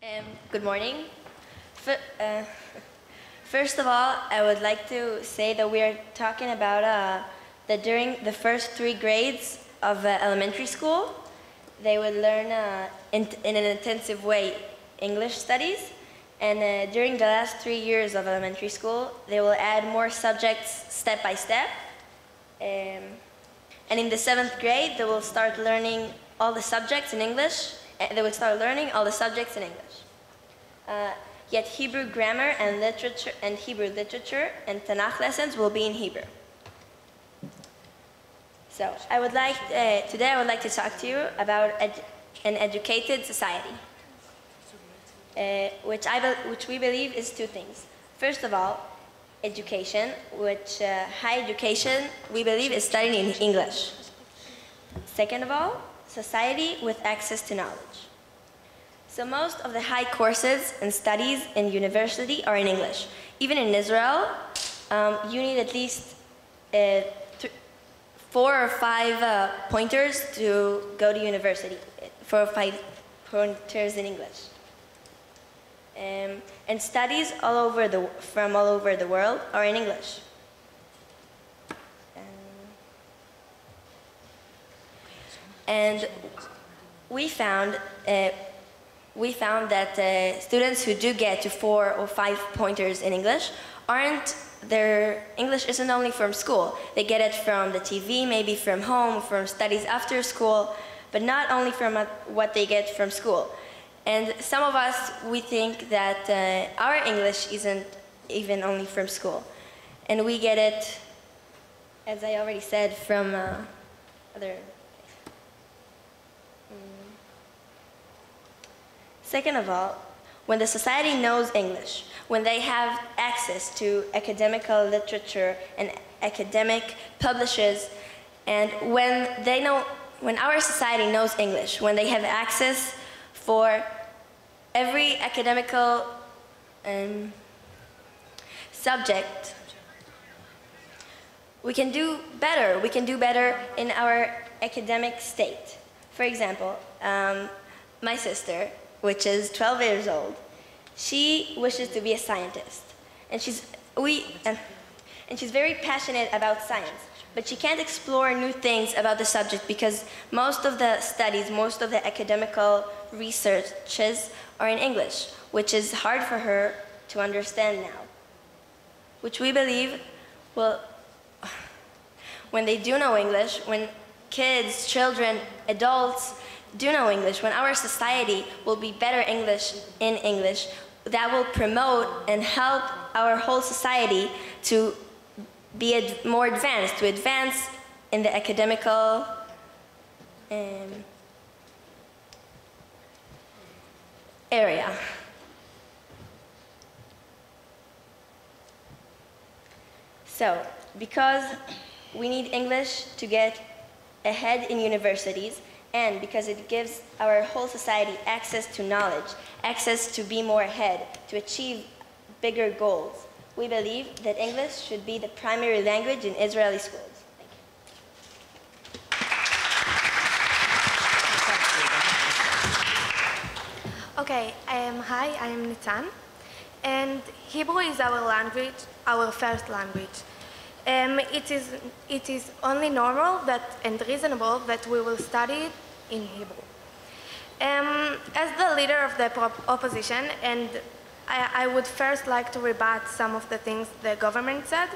Good morning. First of all, I would like to say that we are talking about that during the first 3 grades of elementary school, they would learn in an intensive way English studies, and during the last 3 years of elementary school, they will add more subjects step by step. And in the 7th grade, they will start learning all the subjects in English. They will start learning all the subjects in English. Yet Hebrew grammar and literature and Hebrew literature and Tanakh lessons will be in Hebrew. So today I would like to talk to you about an educated society, which we believe is 2 things. First of all, education, which high education we believe is studying in English. Second of all, society with access to knowledge. So most of the high courses and studies in university are in English. Even in Israel, you need at least 4 or 5 pointers to go to university, 4 or 5 pointers in English. And studies from all over the world are in English. And we found that students who do get to 4 or 5 pointers in English their English isn't only from school. They get it from the TV, maybe from home, from studies after school, but not only from what they get from school. And some of us, we think that our English isn't even only from school. And we get it, as I already said, from other. Second of all, when the society knows English, when they have access to academical literature and academic publishers, and when our society knows English, when they have access for every academical subject, we can do better. We can do better in our academic state. For example, my sister, which is 12 years old, she wishes to be a scientist. And she's very passionate about science, but she can't explore new things about the subject because most of the studies, most of the academical researches are in English, which is hard for her to understand now. Which we believe when they do know English, when kids, children, adults do know English, when our society will be better in English, that will promote and help our whole society to be more advanced, to advance in the academical area. So, because we need English to get ahead in universities, and because it gives our whole society access to knowledge, access to be more ahead, to achieve bigger goals, we believe that English should be the primary language in Israeli schools. Thank you. Okay, hi, I am Nitan, and Hebrew is our language, our first language. It is only normal and reasonable that we will study it in Hebrew. As the leader of the opposition, and I would first like to rebut some of the things the government said,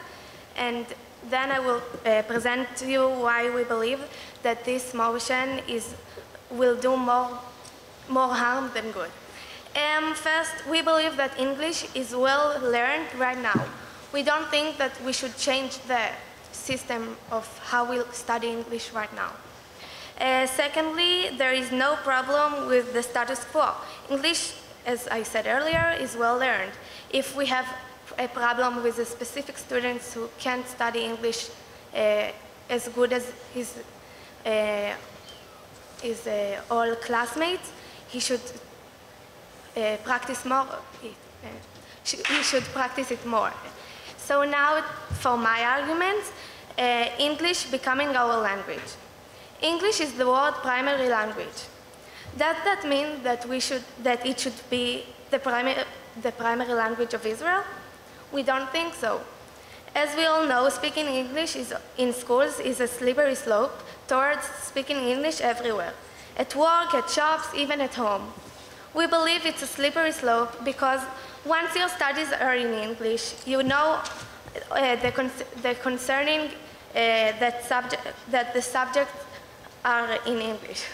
and then I will present to you why we believe that this motion will do more harm than good. First, we believe that English is well learned right now. We don't think that we should change the system of how we study English right now. Secondly, there is no problem with the status quo. English, as I said earlier, is well learned. If we have a problem with the specific students who can't study English as good as his all classmates, he should practice more. He should practice it more. So now, for my argument, English becoming our language. English is the world's primary language. Does that mean that it should be the primary language of Israel? We don't think so. As we all know, speaking English in schools is a slippery slope towards speaking English everywhere. At work, at shops, even at home. We believe it's a slippery slope because once your studies are in English, you know concerning that the subjects are in English.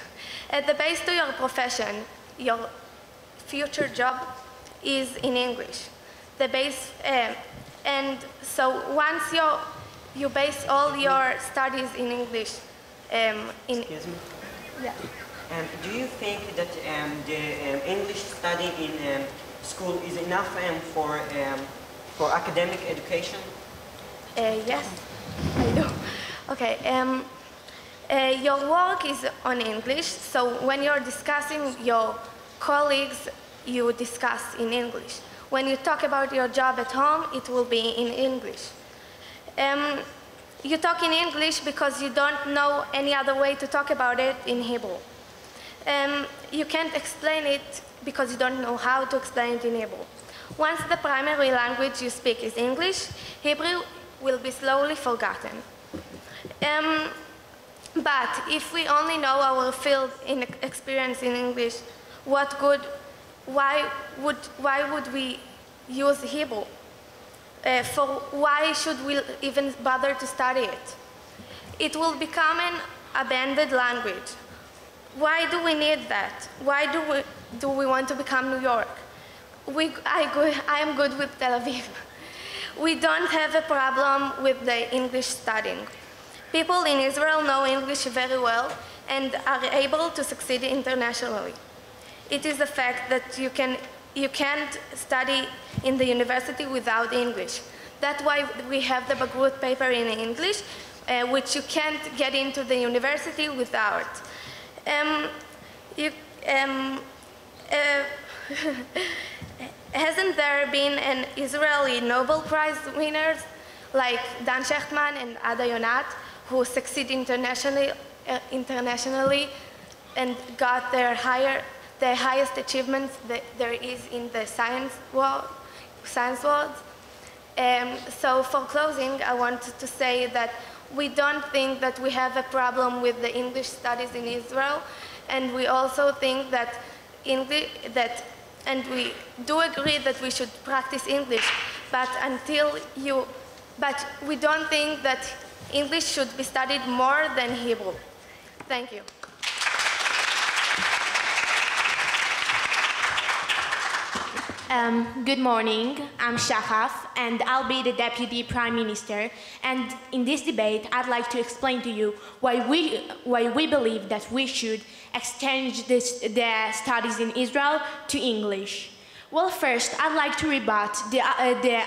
At the base to your profession, your future job is in English. The base, and so once you base all your studies in English, Excuse me? Yeah. Do you think that the English study in school is enough for academic education? Yes, I do. Okay. Your work is on English, so when you're discussing your colleagues, you discuss in English. When you talk about your job at home, it will be in English. You talk in English because you don't know any other way to talk about it in Hebrew. You can't explain it because you don't know how to explain it in Hebrew. Once the primary language you speak is English, Hebrew will be slowly forgotten. But if we only know our field in experience in English, why would we use Hebrew? Why should we even bother to study it? It will become an abandoned language. Why do we need that? Why do we want to become New York? I am good with Tel Aviv. We don't have a problem with the English studying. People in Israel know English very well and are able to succeed internationally. It is a fact that you can't study in the university without English. That's why we have the Bagrut paper in English, which you can't get into the university without. Hasn't there been an Israeli Nobel Prize winners like Dan Shechtman and Ada Yonat who succeed internationally and got the highest achievements that there is in the science world? So for closing, I want to say that we don't think that we have a problem with the English studies in Israel, and we also think that and we do agree that we should practice English, but we don't think that English should be studied more than Hebrew. Thank you. Good morning, I'm Shachaf, and I'll be the Deputy Prime Minister. And in this debate, I'd like to explain to you why we believe that we should exchange the studies in Israel to English. Well, first, I'd like to rebut the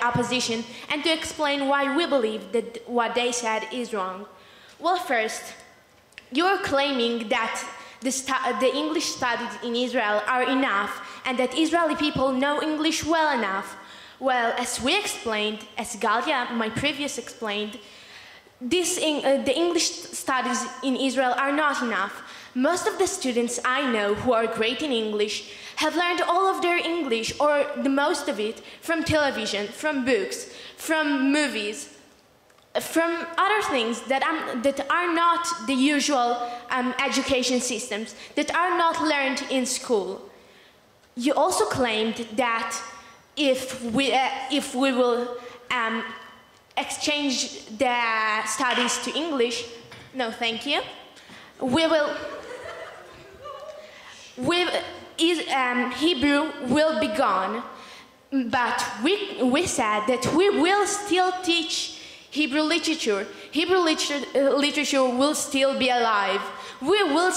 opposition and to explain why we believe that what they said is wrong. Well, first, you're claiming that the English studies in Israel are enough and that Israeli people know English well enough. Well, as we explained, as Galia, my previous explained, the English studies in Israel are not enough. Most of the students I know who are great in English have learned all of their English, or the most of it, from television, from books, from movies, from other things that are not the usual education systems, that are not learned in school. You also claimed that if we will exchange the studies to English, no thank you, Hebrew will be gone, but we said that we will still teach Hebrew literature. Hebrew literature will still be alive. We will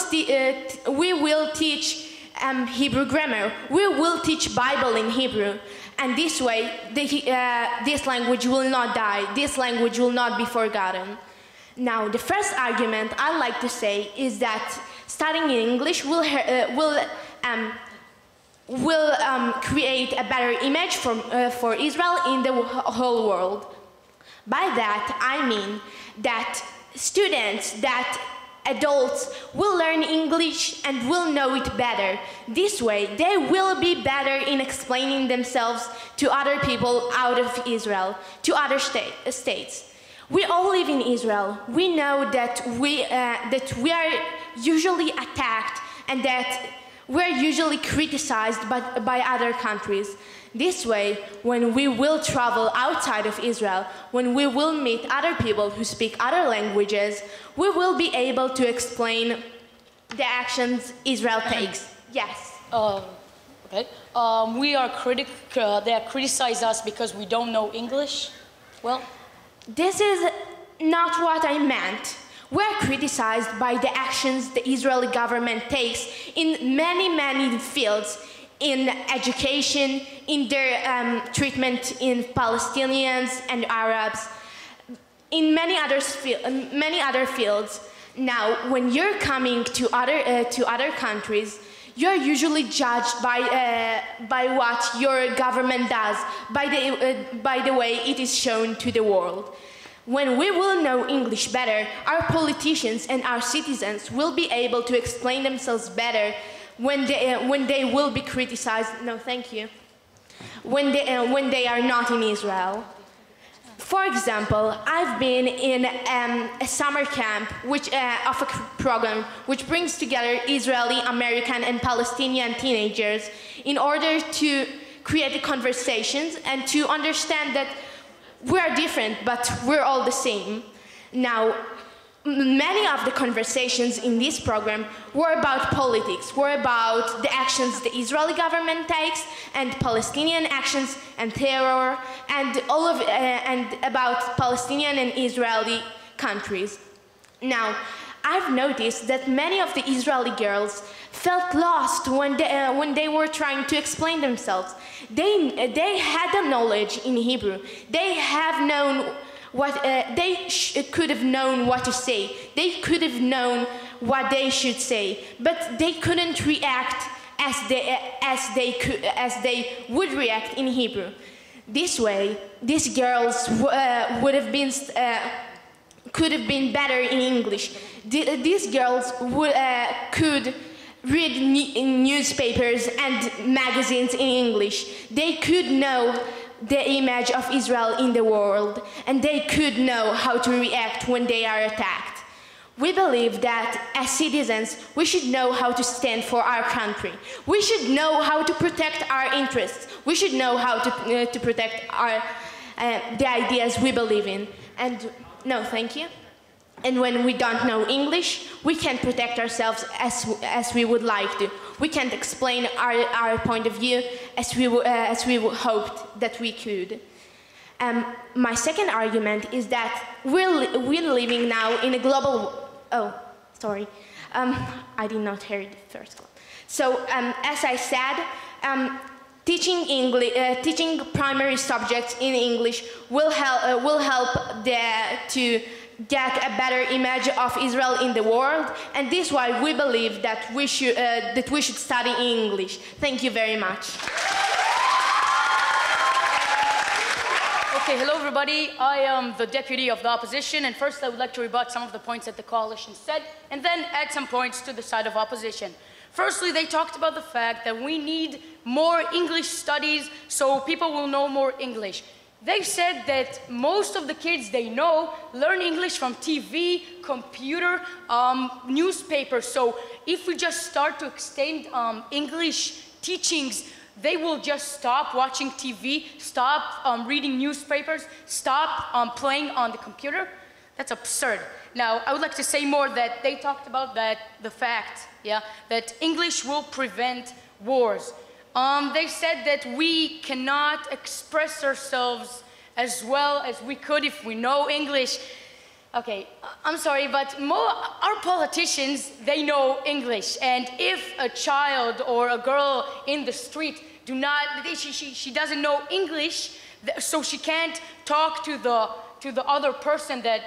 teach Hebrew grammar. We will teach Bible in Hebrew. And this way, this language will not die. This language will not be forgotten. Now, the first argument I'd like to say is that studying in English will create a better image for Israel in the whole world. By that, I mean that students that adults will learn English and will know it better. This way, they will be better in explaining themselves to other people out of Israel, to other states. We all live in Israel. We know that we are usually attacked and that we're usually criticized by other countries. This way, when we will travel outside of Israel, when we will meet other people who speak other languages, we will be able to explain the actions Israel takes. Yes. Okay. They criticize us because we don't know English. Well, this is not what I meant. We're criticized by the actions the Israeli government takes in many fields, in education, in their treatment in Palestinians and Arabs, in many other fields. Now, when you're coming to other countries, you're usually judged by what your government does, by the way it is shown to the world. When we will know English better, our politicians and our citizens will be able to explain themselves better when they will be criticized. No, thank you. When they are not in Israel. For example, I've been in a summer camp of a program which brings together Israeli, American, and Palestinian teenagers in order to create conversations and to understand that we are different, but we're all the same. Now, many of the conversations in this program were about politics, were about the actions the Israeli government takes, and Palestinian actions and terror, and and about Palestinian and Israeli countries. Now, I've noticed that many of the Israeli girls felt lost when they were trying to explain themselves. They had the knowledge in Hebrew. They have known what could have known what to say. They could have known what they should say, but they couldn't react as they would react in Hebrew. This way, these girls could have been better in English. These girls could read newspapers and magazines in English. They could know the image of Israel in the world, and they could know how to react when they are attacked. We believe that as citizens, we should know how to stand for our country. We should know how to protect our interests. We should know how to protect the ideas we believe in. And no, thank you. And when we don't know English, we can't protect ourselves as we would like to. We can't explain our point of view as we hoped that we could. My second argument is that we're living now in a global... Oh, sorry. I did not hear the first one. So, as I said, teaching primary subjects in English will help to get a better image of Israel in the world, and this is why we believe that we should study English. Thank you very much. Okay, hello everybody. I am the deputy of the opposition, and first I would like to rebut some of the points that the coalition said, and then add some points to the side of opposition. Firstly, they talked about the fact that we need more English studies so people will know more English. They said that most of the kids they know learn English from TV, computer, newspapers. So if we just start to extend English teachings, they will just stop watching TV, stop reading newspapers, stop playing on the computer. That's absurd. Now, I would like to say more that they talked about the fact, that English will prevent wars. They said that we cannot express ourselves as well as we could if we know English. Okay, I'm sorry, but our politicians, they know English. And if a child or a girl in the street she doesn't know English, so she can't talk to the other person that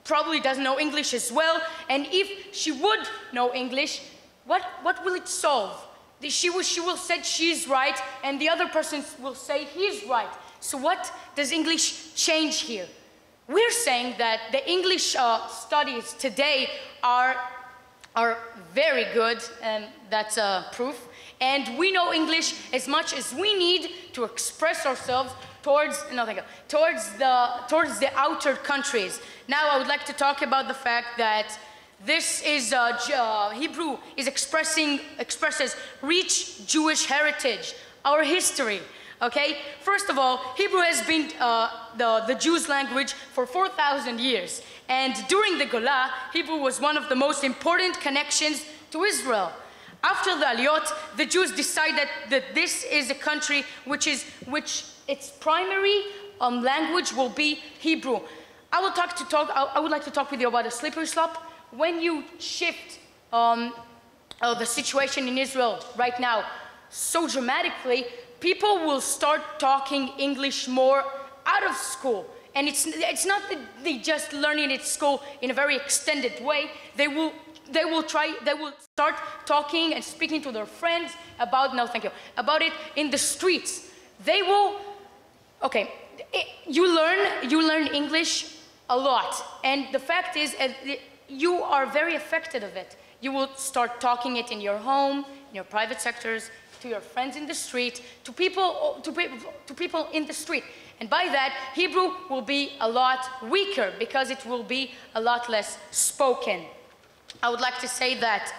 probably doesn't know English as well. And if she would know English, what will it solve? She will say she's right, and the other person will say he's right. So what does English change here? We're saying that the English studies today are are very good, and that's proof. And we know English as much as we need to express ourselves towards the outer countries. Now I would like to talk about the fact that this is Hebrew expresses rich Jewish heritage, our history. Okay, first of all, Hebrew has been the Jews' language for 4,000 years, and during the Golah, Hebrew was one of the most important connections to Israel. After the Aliyot, the Jews decided that this is a country which its primary language will be Hebrew. I would like to talk with you about a slippery slope. When you shift the situation in Israel right now so dramatically, people will start talking English more out of school. And it's not that they just learn it at school in a very extended way. They will start talking and speaking to their friends about it in the streets. They will, you learn English a lot. And the fact is, you are very affected of it. You will start talking it in your home, in your private sectors, to your friends in the street, to people in the street. And by that, Hebrew will be a lot weaker because it will be a lot less spoken. I would like to say that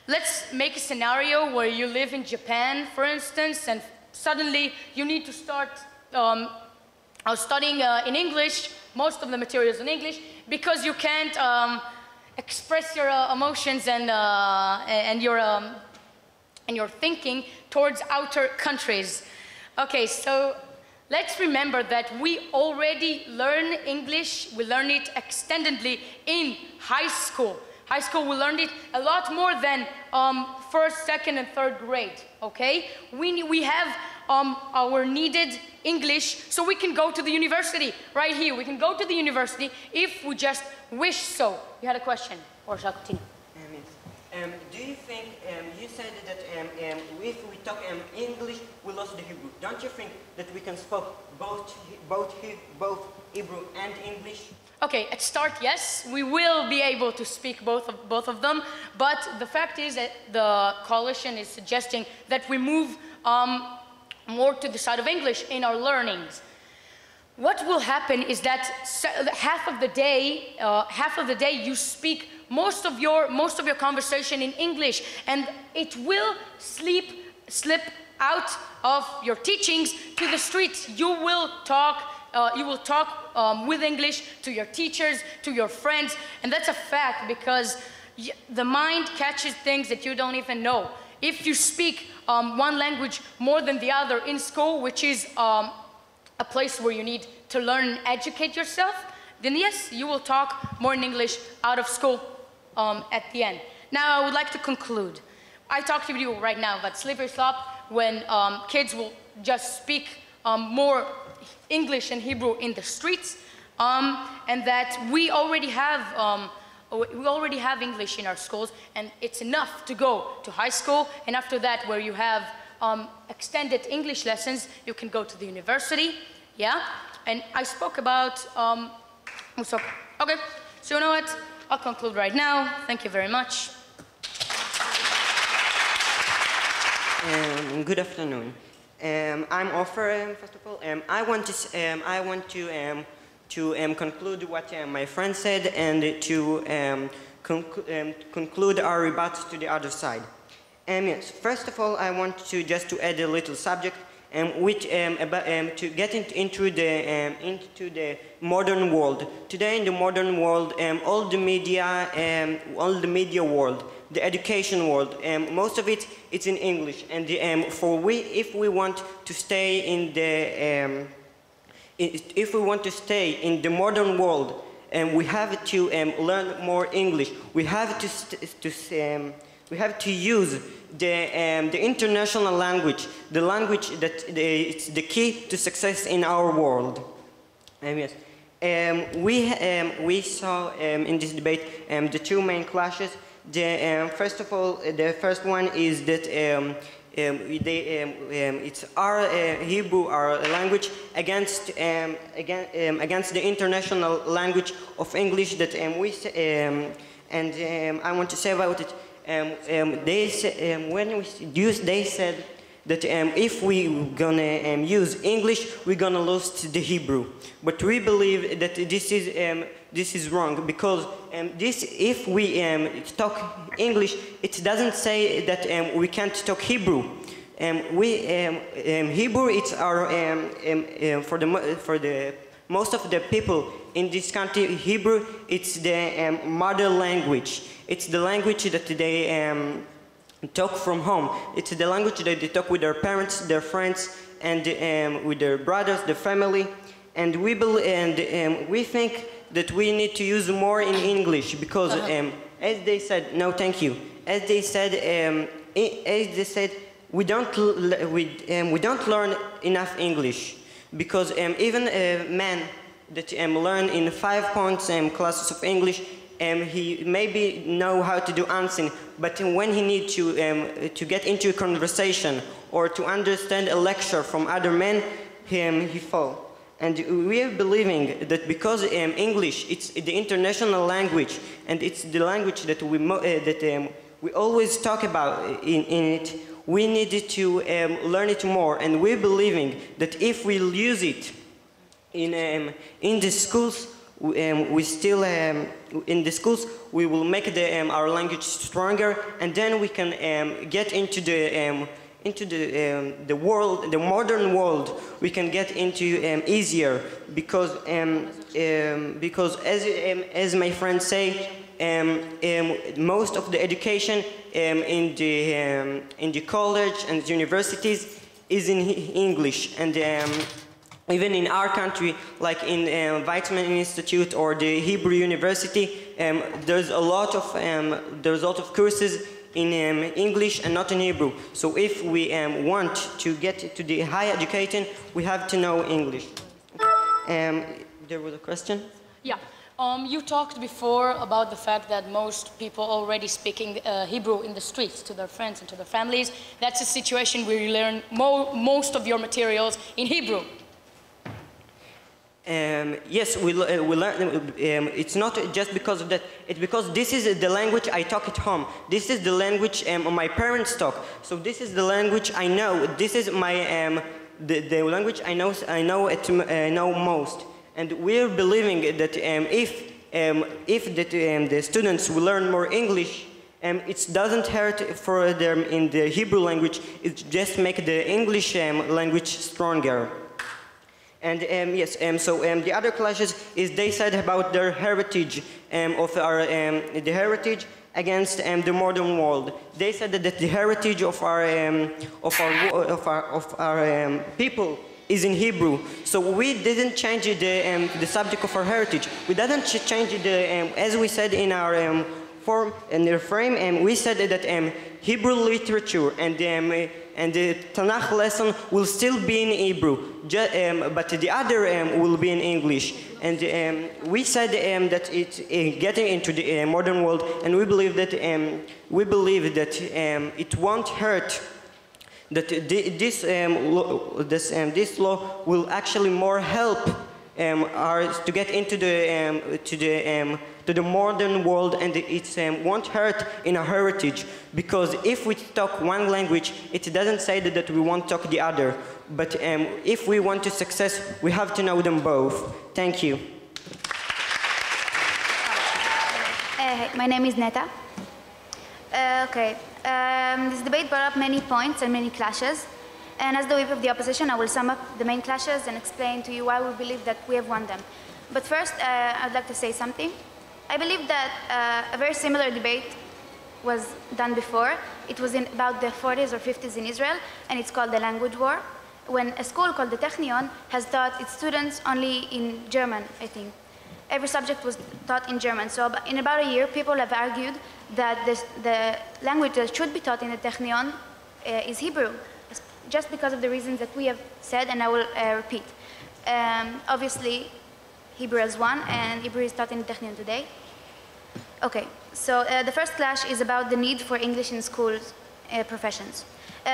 let's make a scenario where you live in Japan, for instance, and suddenly you need to start studying in English, most of the materials in English, because you can't express your emotions and your thinking towards outer countries. Okay, so let's remember that we already learn English. We learn it extendedly in high school. High school, we learned it a lot more than first, second, and third grade, okay? We have our needed English, so we can go to the university right here. We can go to the university if we just wish so. You had a question, or shall I continue? Do you think, you said that if we talk English, we lost the Hebrew. Don't you think that we can speak both Hebrew and English? Okay, at start, yes, we will be able to speak both of them, but the fact is that the coalition is suggesting that we move more to the side of English in our learnings. What will happen is that half of the day you speak most of your conversation in English, and it will slip out of your teachings to the streets. You will talk with English to your teachers, to your friends, and that's a fact because the mind catches things that you don't even know. If you speak one language more than the other in school, which is a place where you need to learn and educate yourself, then yes, you will talk more in English out of school at the end. Now, I would like to conclude. I talked to you right now about slippery slope when kids will just speak more English and Hebrew in the streets, and that we already have English in our schools, and it's enough to go to high school, and after that, where you have extended English lessons, you can go to the university, yeah? And I spoke about, okay, so you know what? I'll conclude right now. Thank you very much. Good afternoon. I'm Ofer, first of all. I want to conclude what my friend said and to conclude our rebuttal to the other side. Yes, first of all, I want to add a little subject, to get into the modern world. Today, in the modern world, all the media world, the education world, most of it's in English, and if we want to stay in the modern world, we have to learn more English. We have to use the international language, the language that it's the key to success in our world. Yes, we saw in this debate the two main clashes. First of all, the first one is that it's our Hebrew, our language, against the international language of English that And I want to say about it, they said that if we gonna use English, we're gonna lose to the Hebrew. But we believe that this is wrong, because if we talk English, it doesn't say that we can't talk Hebrew. Hebrew, it's our for the most of the people in this country. Hebrew, it's the mother language. It's the language that they talk from home. It's the language that they talk with their parents, their friends, and with their brothers, their family. And we think that we need to use more in English, because as they said, no, thank you. As they said, we don't learn enough English, because even a man that learn in 5 points classes of English, he maybe know how to do answering, but when he needs to get into a conversation or to understand a lecture from other men, he fall. And we are believing that because English, it's the international language, and it's the language that we always talk about in it, we need to learn it more. And we're believing that if we use it in the schools, we still in the schools we will make our language stronger, and then we can get into the world, the modern world. We can get into easier, because as my friends say, most of the education in the college and universities is in English, and even in our country, like in Weizmann Institute or the Hebrew University, there's a lot of courses in English and not in Hebrew. So if we want to get to the high education, we have to know English. There was a question? Yeah. You talked before about the fact that most people already speaking Hebrew in the streets to their friends and to their families. That's a situation where you learn most of your materials in Hebrew. Yes, we learn. It's not just because of that. It's because this is the language I talk at home. This is the language my parents talk. So this is the language I know. This is my the language I know most. And we're believing that if the students will learn more English, it doesn't hurt for them in the Hebrew language. It just makes the English language stronger. And yes, so the other classes is they said about their heritage of our the heritage against the modern world. They said that the heritage of our people is in Hebrew. So we didn't change the subject of our heritage. We didn't change as we said in our form and the frame. We said that Hebrew literature and the Tanakh lesson will still be in Hebrew, but the other will be in English. And we said that it's getting into the modern world, and we believe that it won't hurt. That this law will actually more help to get into the modern world, and it won't hurt in our heritage, because if we talk one language, it doesn't say that we won't talk the other. But if we want to success, we have to know them both. Thank you. My name is Neta. Okay. This debate brought up many points and many clashes. And as the whip of the opposition, I will sum up the main clashes and explain to you why we believe that we have won them. But first, I'd like to say something. I believe that a very similar debate was done before. It was in about the 40s or 50s in Israel, and it's called the language war, when a school called the Technion has taught its students only in German, I think. Every subject was taught in German. So in about a year, people have argued that the language that should be taught in the Technion is Hebrew, just because of the reasons that we have said, and I will repeat. Obviously, Hebrew has won, and Hebrew is taught in the Technion today. Okay, so the first clash is about the need for English in schools professions.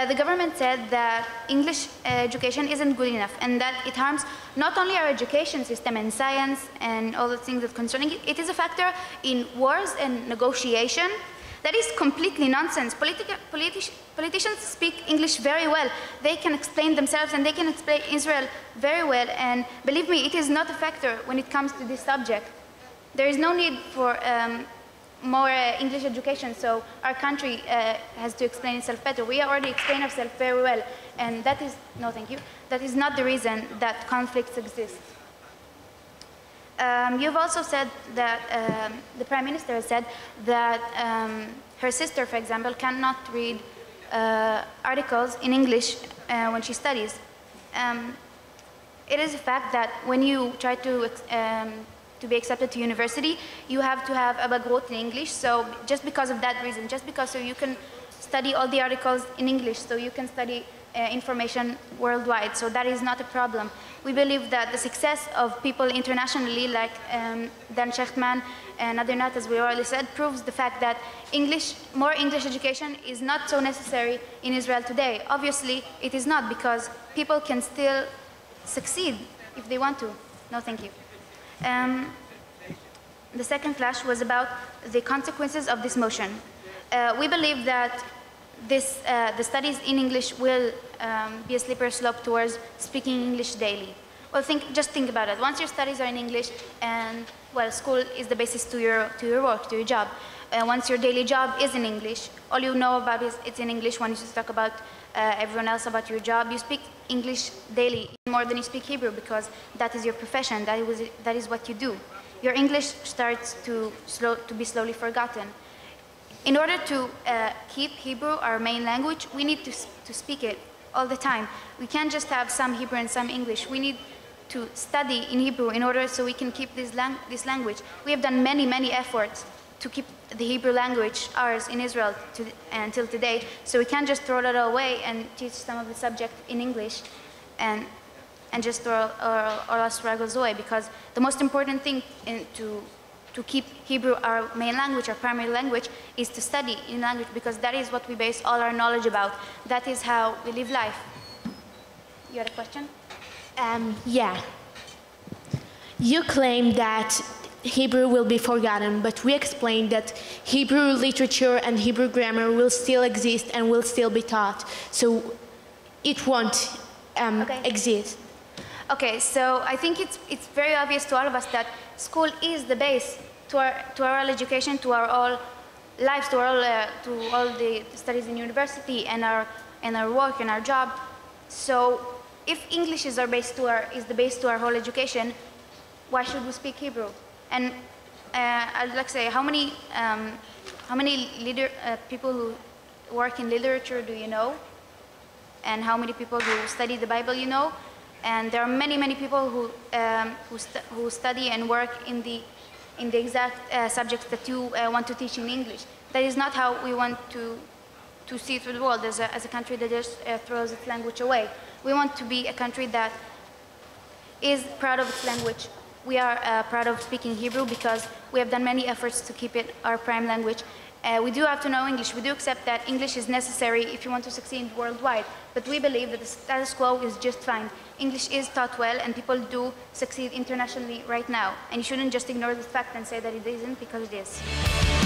the government said that English education isn't good enough and that it harms not only our education system and science and all the things that concerning it, it is a factor in wars and negotiation. That is completely nonsense. Politicians speak English very well. They can explain themselves and they can explain Israel very well. And believe me, it is not a factor when it comes to this subject. There is no need for more English education, so our country has to explain itself better. We already explain ourselves very well, and that is, no thank you, that is not the reason that conflicts exist. You've also said that, the Prime Minister has said that her sister, for example, cannot read articles in English when she studies. It is a fact that when you try to be accepted to university, you have to have a bagrut in English. So just because of that reason, just because so you can study all the articles in English, so you can study information worldwide. So that is not a problem. We believe that the success of people internationally, like Dan Shechtman and Adernat, as we already said, proves the fact that more English education is not so necessary in Israel today. Obviously, it is not, because people can still succeed if they want to. No, thank you. The second clash was about the consequences of this motion. We believe that the studies in English will be a slippery slope towards speaking English daily. Well, just think about it. Once your studies are in English, and well, school is the basis to your work, to your job. Once your daily job is in English, all you know about is it's in English. When you talk about everyone else about your job, you speak English daily more than you speak Hebrew, because that is your profession. That is what you do. Your English starts to be slowly forgotten. In order to keep Hebrew our main language, we need to speak it all the time. We can't just have some Hebrew and some English. We need to study in Hebrew in order so we can keep this language. We have done many efforts to keep the Hebrew language ours in Israel until today, so we can't just throw that away and teach some of the subject in English and just throw our struggles away, because the most important thing to keep Hebrew our main language, our primary language, is to study in language, because that is what we base all our knowledge about. That is how we live life. You had a question? Yeah. You claim that Hebrew will be forgotten, but we explained that Hebrew literature and Hebrew grammar will still exist and will still be taught. So it won't exist. Okay, so I think it's very obvious to all of us that school is the base to our education, to our all lives, to all the studies in university and our work and our job. So if English is the base to our whole education, why should we speak Hebrew? And I'd like to say, how many people who work in literature do you know? And how many people who study the Bible you know? And there are many people who study and work in the exact subjects that you want to teach in English. That is not how we want to see through the world as a country that just throws its language away. We want to be a country that is proud of its language. We are proud of speaking Hebrew because we have done many efforts to keep it our prime language. We do have to know English. We do accept that English is necessary if you want to succeed worldwide. But we believe that the status quo is just fine. English is taught well, and people do succeed internationally right now. And you shouldn't just ignore the fact and say that it isn't, because it is.